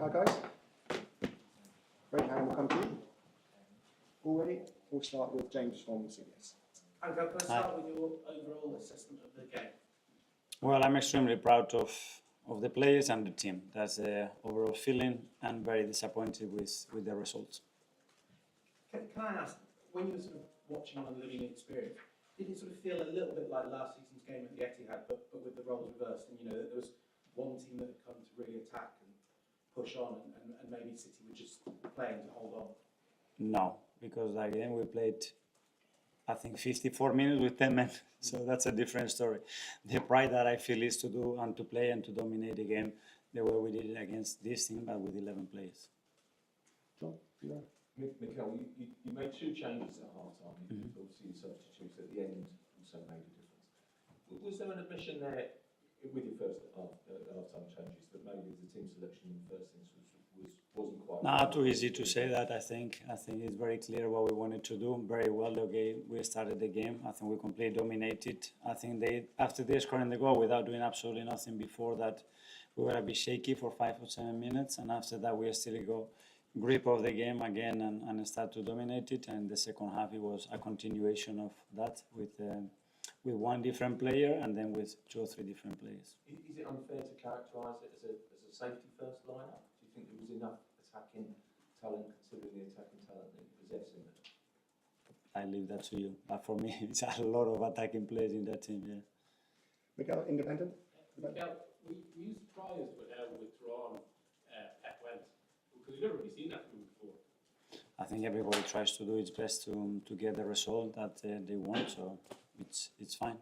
Hi guys. Great hand will come to you. All ready? We'll start with James from CBS. Can I start with your overall assessment of the game? Well, I'm extremely proud of the players and the team. That's the overall feeling, and very disappointed with the results. Can I ask, when you were sort of watching on the living experience, did it sort of feel a little bit like last season's game at the Etihad, but with the roles reversed, and that there was one team that had come to really attack and push on, and maybe City were just playing to hold on? No, because again we played, I think 54 minutes with 10 men, so that's a different story. The pride that I feel is to do and to play and to dominate the game the way we did it against this team, but with 11 players. John, yeah. Mikel, you made two changes at half-time. Obviously, your substitutes at the end also made a difference. Was there an admission there with your first half-time changes that maybe the team selection in the first instance wasn't quite? Not too easy to say that. I think it's very clear what we wanted to do. Very well, okay, we started the game. I think we completely dominated. I think after they scoring the goal without doing absolutely nothing before that, we were a bit shaky for 5 or 7 minutes, and after that we still got grip of the game again and start to dominate it. And the second half it was a continuation of that with one different player and then with 2 or 3 different players. Is it unfair to characterise it as a safety first lineup? Do you think there was enough attacking talent considering the attacking talent that you possess in there? I leave that to you. But for me, it's a lot of attacking players in that team. Yeah. Mikel, independent. Mikel, were you surprised with how withdrawn Pep went? Because you've never really seen that from him before. I think everybody tries to do its best to get the result that they want, so it's fine.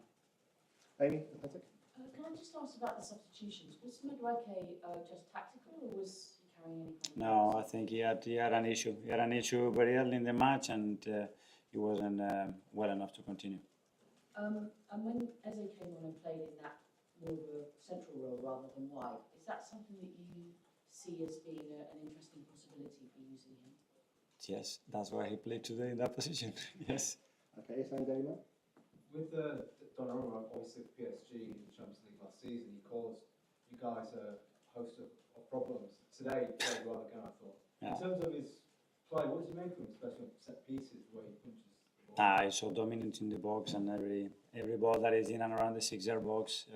Amy, athletic. Can I just ask about the substitutions? Was Madueke just tactical, or was he carrying any kind of... No, I think he had an issue. He had an issue very early in the match, and he wasn't well enough to continue. And when Eze came on and played in that more of a central role rather than wide, is that something that you see as being an interesting possibility for using him? Yes, that's why he played today in that position. Yes. Okay, same day, man. With Donnarumma, obviously PSG in the Champions League last season, he caused you guys a host of problems. Today, he played well again, I thought. Yeah. In terms of his play, what did you make of him, especially on set pieces where he punches the ball? He's so dominant in the box, and every ball that is in and around the 6-yard box,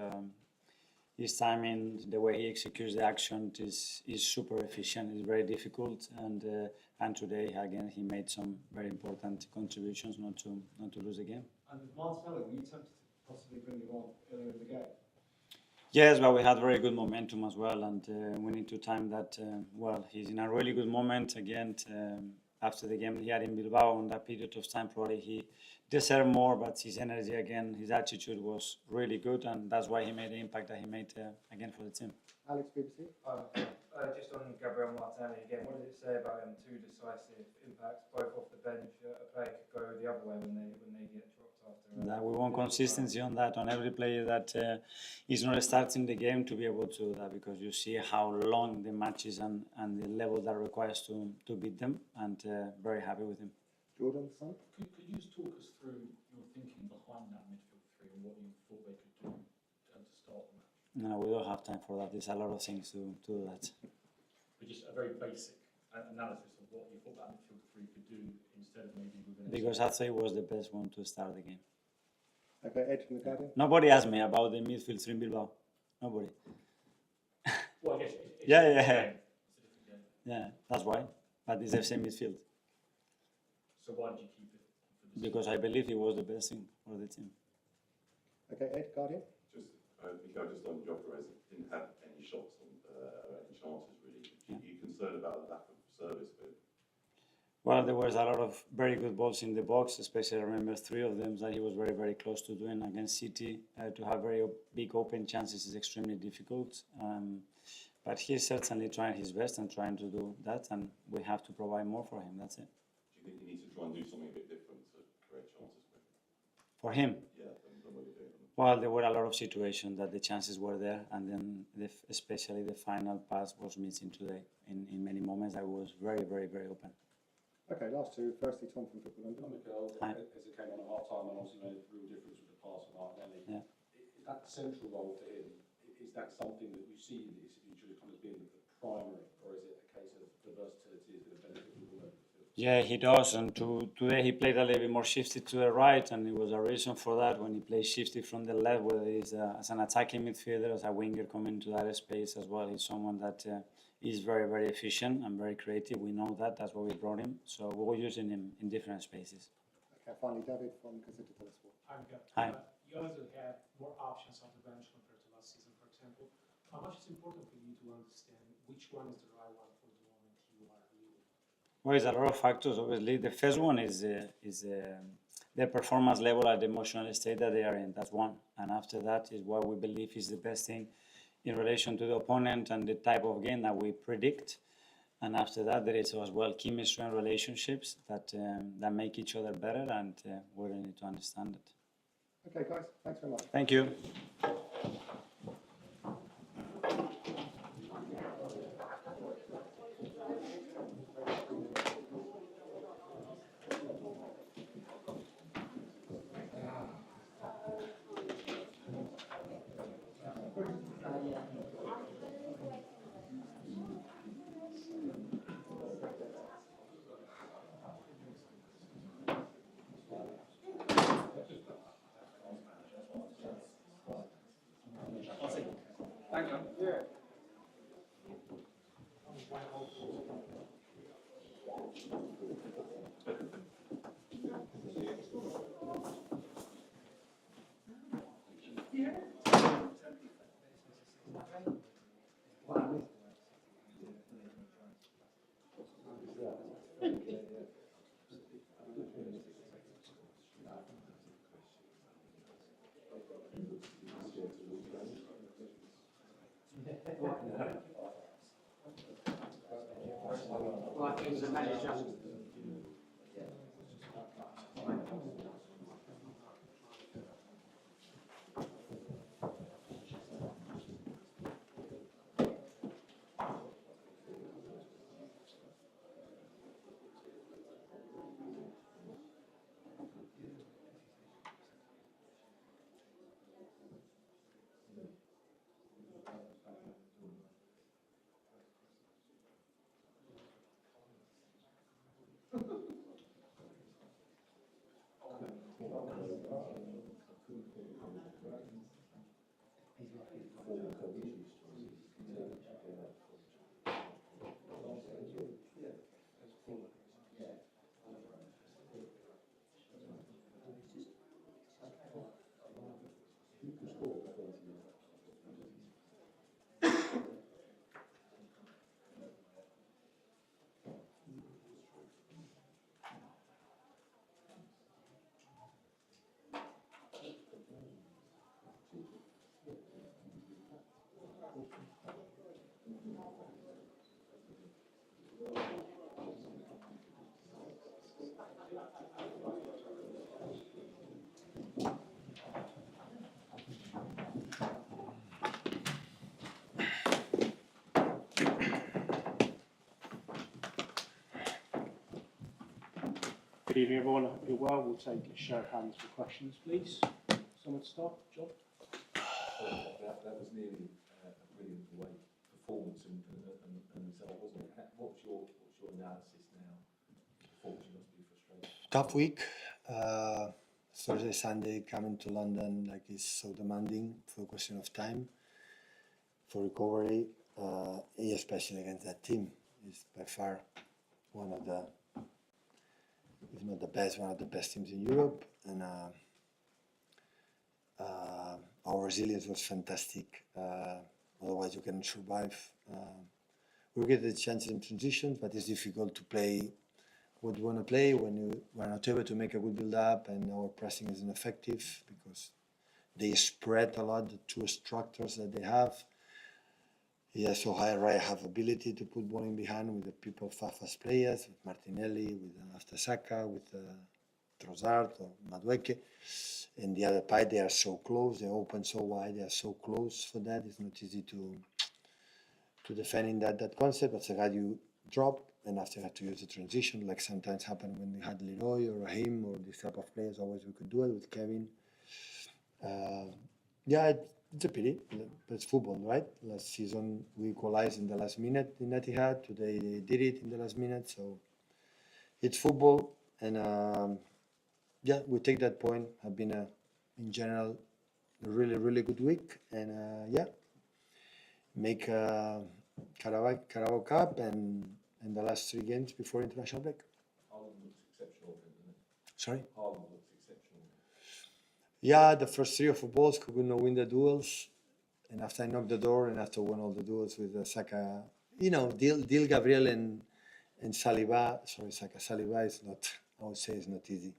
his timing, the way he executes the action is super efficient. It's very difficult, and today again he made some very important contributions not to lose the game. And with Martinelli, were you tempted to possibly bring him on earlier in the game? Yes, but we had very good momentum as well, and we need to time that. He's in a really good moment again. After the game he had in Bilbao, on that period of time, probably he deserved more, but his energy again, his attitude was really good, and that's why he made the impact that he made again for the team. Alex, BBC. Just on Gabriel Martinelli again, what does it say about him? 2 decisive impacts, both off the bench. A player could go the other way when they get dropped after. That we want consistency on that, on every player that is not starting the game to be able to do that, because you see how long the matches and the level that requires to beat them, and very happy with him. Jordan, son. Could you just talk us through your thinking behind that midfield 3 and what you thought they could do to start the match? No, we don't have time for that. There's a lot of things to do that. But just a very basic analysis of what you thought that midfield 3 could do instead of maybe within. Because I thought it was the best one to start the game. Okay, Ed from the Guardian. Nobody asked me about the midfield 3 in Bilbao. Nobody. Well, I guess it's Yeah. a different game. Yeah, that's why. But it's the same midfield. So why did you keep it? Because I believe it was the best thing for the team. Okay, Ed, Guardian. Mikel, just on Jokeres, didn't have any shots or any chances really. Are you concerned about the lack of service with? Well, there was a lot of very good balls in the box, especially I remember 3 of them that he was very, very close to doing against City. To have very big open chances is extremely difficult. But he's certainly trying his best and trying to do that, and we have to provide more for him. That's it. Do you think he needs to try and do something a bit different to create chances with? For him? Yeah, than what you're doing. Well, there were a lot of situations that the chances were there, and then especially the final pass was missing today. In many moments, I was very, very, very open. Okay, last 2. Firstly, Tom from Football London. Mikel, Hi. as it came on at half time, and obviously made a real difference with the pass of Martinelli. Yeah. That central role for him, is that something that you see in this? It should have kind of been the primary, or is it a case of the versatility is going to benefit you all over the field? Yeah, he does. And today he played a little bit more shifted to the right, and it was a reason for that when he plays shifted from the left, whether he's as an attacking midfielder, as a winger coming to that space as well. He's someone that is very, very efficient and very creative. We know that. That's why we brought him. So we were using him in different spaces. Okay, finally, David from Gazzetta dello Sport. Hi. You also have more options on the bench compared to last season, for example. How much is important for you to understand which one is the right one for the moment you are leading? Well, it's a lot of factors. Obviously, the first one is their performance level at the emotional state that they are in. That's one. And after that is what we believe is the best thing in relation to the opponent and the type of game that we predict. And after that, there is as well chemistry and relationships that make each other better, and we really need to understand it. Okay, guys, thanks very much. Thank you. Good evening, everyone. I hope you're well. We'll take a show of hands for questions, please. Someone to start? John? That was nearly a brilliant away performance and result, wasn't it? What's your analysis now? Unfortunately, must be frustrating. Tough week. Thursday, Sunday, coming to London like is so demanding for a question of time for recovery, especially against that team. It's by far one of the, if not the best, one of the best teams in Europe, and our resilience was fantastic. Otherwise, you can survive. We get the chances in transitions, but it's difficult to play what you want to play when you are not able to make a good build-up and our pressing isn't effective because they spread a lot, the two structures that they have. Yeah, so Raya have ability to put ball in behind with the people fast players, with Martinelli, with after Saka, with Trossard or Madueke. And the other part, they are so close, they open so wide, they are so close for that. It's not easy to defend in that concept. But Sagad, you drop, and after you have to use the transition, like sometimes happened when we had Leroy or Raheem or this type of players. Always we could do it with Kevin. It's a pity, but it's football, right? Last season we equalized in the last minute in Etihad. Today they did it in the last minute, so it's football, and yeah, we take that point. Have been in general a really good week, and yeah, make Carabao Cup and the last 3 games before international break. Haaland looks exceptional, didn't he? Sorry. Haaland looks exceptional. Yeah, the first 3 or 4 balls could not win the duels, and after I knocked the door and after won all the duels with Saka, deal Gabriel and Saliba. Sorry, Saliba is not. I would say it's not easy,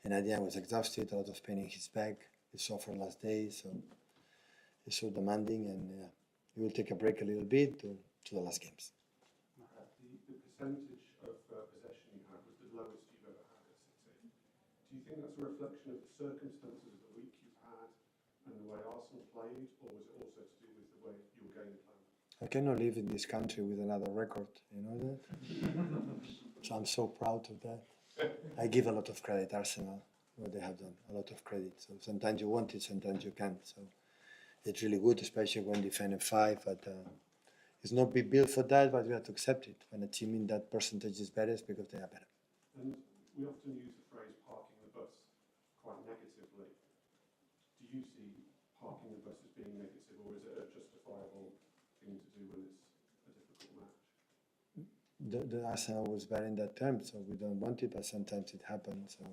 and at the end was exhausted, a lot of pain in his back. He suffered last day, so it's so demanding, and he will take a break a little bit to the last games. The percentage of possession you had was the lowest you've ever had at City. Do you think that's a reflection of the circumstances of the week you've had and the way Arsenal played, or was it also to do with the way your game plan? I cannot live in this country with another record, you know that? So I'm so proud of that. I give a lot of credit Arsenal, what they have done, a lot of credit. So sometimes you want it, sometimes you can't. So it's really good, especially when defending 5, but it's not be built for that, but we have to accept it. When a team in that percentage is better, it's because they are better. And we often use the phrase parking the bus quite negatively. Do you see parking the bus as being negative, or is it a justifiable thing to do when it's a difficult match? The Arsenal was better in that term, so we don't want it, but sometimes it happens. So,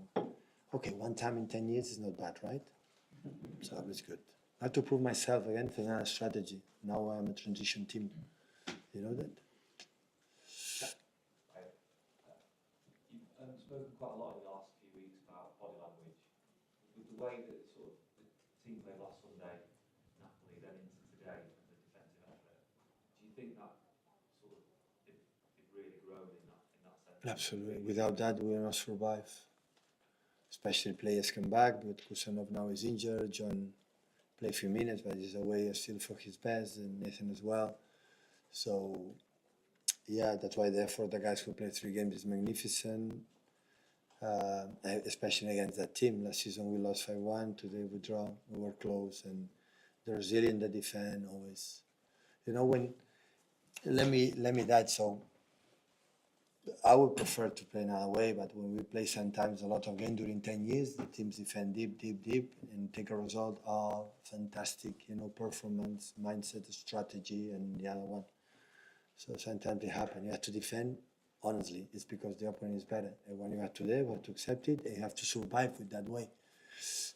okay, 1 time in 10 years is not bad, right? So it's good. I have to prove myself again for another strategy. Now I'm a transition team. You know that? You've spoken quite a lot in the last few weeks about body language. With the way that sort of the team played last Sunday, Napoli, then into today, and the defensive effort, do you think that sort of it really grown in that sense? Absolutely. Without that, we will not survive. Especially players come back, but Kusanov now is injured. John played a few minutes, but he's away still for his best, and Nathan as well. So, yeah, that's why the effort the guys who played 3 games is magnificent, especially against that team. Last season we lost 5-1, today we draw, we were close, and the resilient that defend always. You know, let me that, so I would prefer to play another way, but when we play sometimes a lot of games during 10 years, the teams defend deep, and take a result. Oh, fantastic, performance, mindset, strategy, and the other one. So sometimes it happens. You have to defend, honestly, it's because the opponent is better. And when you are today, you have to accept it, and you have to survive with that way.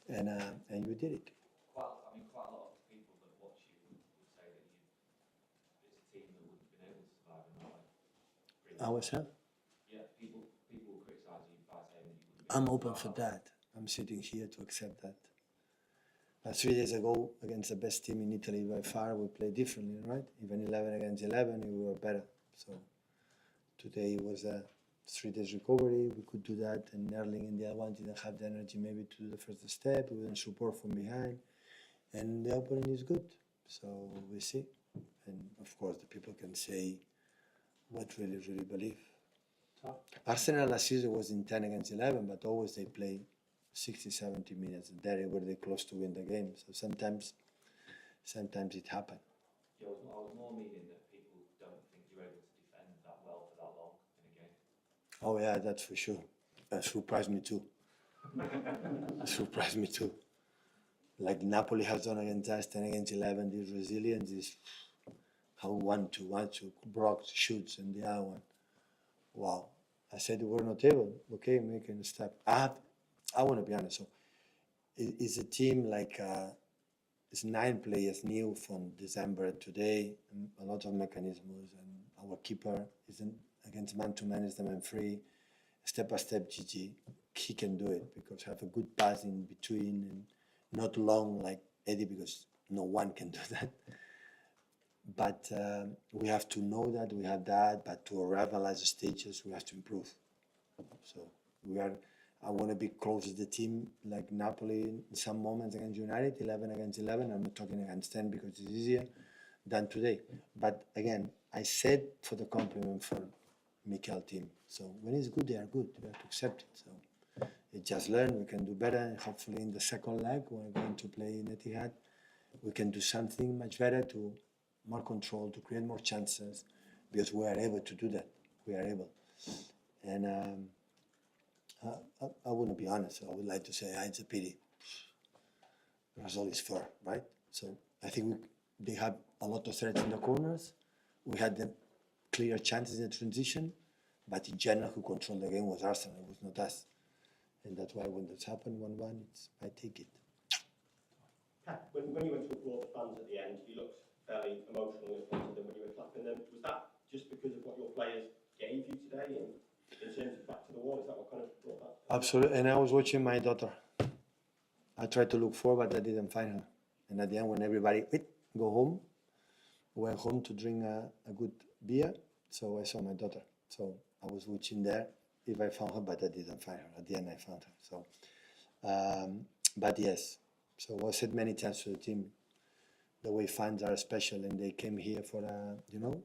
And you did it. Quite a lot of people that watch you would say that it's a team that wouldn't have been able to survive in that way. Really. Ourselves? Yeah, people will criticise you by saying that you wouldn't. I'm open for that. I'm sitting here to accept that. 3 days ago, against the best team in Italy by far, we played differently, right? Even 11 against 11, we were better. So today was a 3 days recovery. We could do that, and Erling and the other one didn't have the energy maybe to do the first step. We didn't support from behind, and the opponent is good. So we see, and of course the people can say what really believe. Arsenal last season was in 10 against 11, but always they play 60, 70 minutes, and there were they close to win the game. So sometimes it happens. Yeah, I was more meaning that people don't think you're able to defend that well for that long in a game. Oh yeah, that's for sure. That surprised me too. Surprised me too. Like Napoli has done against us, 10 against 11, this resilience is how one to Brock shoots and the other one. Wow. I said we're not able. Okay, making a step. I want to be honest. So it's a team like it's 9 players new from December today, and a lot of mechanisms. And our keeper isn't against man-to-man, is the man free. Step by step, GG. He can do it because have a good pass in between and not long like Eddie, because no one can do that. But we have to know that we have that, but to arrive at the stages, we have to improve. So I want to be close to the team like Napoli in some moments against United, 11 against 11. I'm not talking against 10 because it's easier than today. But again, I said for the compliment for Mikel team. So when it's good, they are good. We have to accept it. So it just learn, we can do better. And hopefully in the second leg, we're going to play in Etihad. we can do something much better to more control, to create more chances, because we are able to do that. We are able. And I wouldn't be honest. I would like to say, it's a pity. The result is fair, right? So I think they have a lot of threats in the corners. We had the clear chances in the transition, but in general, who controlled the game was Arsenal, it was not us. And that's why when this happened 1-1, I take it. When you went to applaud the fans at the end, you looked fairly emotional in front of them when you were clapping them. Was that just because of what your players gave you today in terms of back to the wall? Is that what kind of brought that? Absolutely. And I was watching my daughter. I tried to look for her, but I didn't find her. And at the end, when everybody go home, went home to drink a good beer, so I saw my daughter. So I was watching there if I found her, but I didn't find her. At the end, I found her. So, but yes. So I said many times to the team, the way fans are special, and they came here for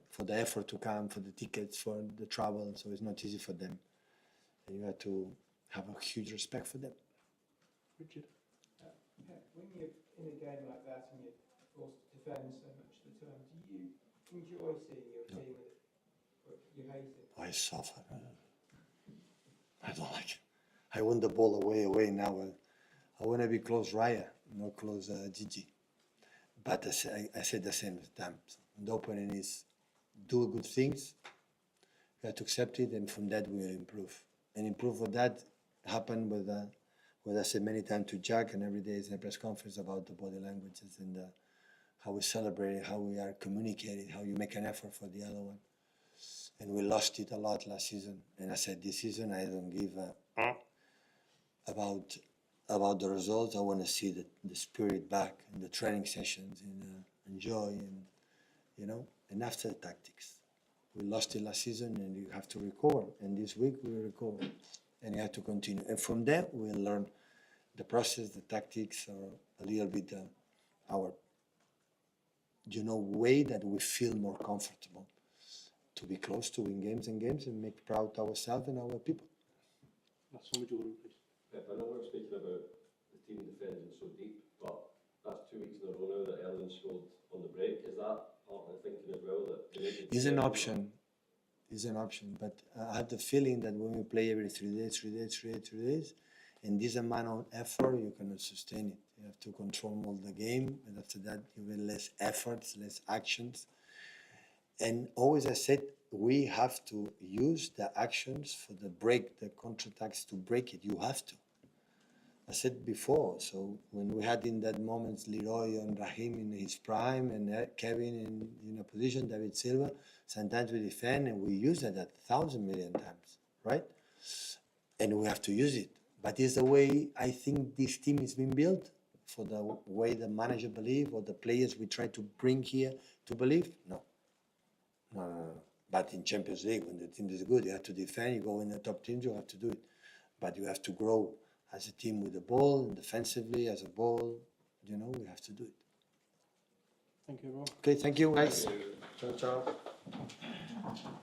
for the effort to come, for the tickets, for the travel. So it's not easy for them, and you have to have a huge respect for them. Richard. When you're in a game like that and you're forced to defend so much of the time, do you enjoy seeing your team with it, or you hate it? I suffer. I don't like it. I want the ball away now. I want to be close Raya, not close Gigi. But I said the same time. The opening is do good things. You have to accept it, and from that we will improve. And improve for that happened with what I said many times to Jack, and every day is in a press conference about the body languages and how we celebrate, how we are communicating, how you make an effort for the other one. And we lost it a lot last season. And I said this season I don't give about the results. I want to see the spirit back in the training sessions and enjoy and after the tactics. We lost it last season, and you have to recover. And this week we will recover, and you have to continue. And from there we'll learn the process, the tactics, or a little bit our way that we feel more comfortable to be close to win games and make proud ourselves and our people. That's what we're doing, please. I know we're speaking about the team defending so deep, but that's 2 weeks in a row now that Ellen scored on the break. Is that part of the thinking as well? That It's an option. It's an option, but I have the feeling that when we play every 3 days, and this amount of effort, you cannot sustain it. You have to control all the game, and after that, you will less efforts, less actions. And always I said, we have to use the actions for the break, the counterattacks to break it. You have to. I said before, so when we had in that moment Leroy and Raheem in his prime and Kevin in a position, David Silva, sometimes we defend and we use it 1,000 million times, right? And we have to use it. But it's the way I think this team is being built, for the way the manager believe or the players we try to bring here to believe. No. But in Champions League, when the team is good, you have to defend. You go in the top teams, you have to do it. But you have to grow as a team with the ball, and defensively as a ball. We have to do it. Thank you, everyone. Okay, thank you, guys. Thank you. Ciao, ciao.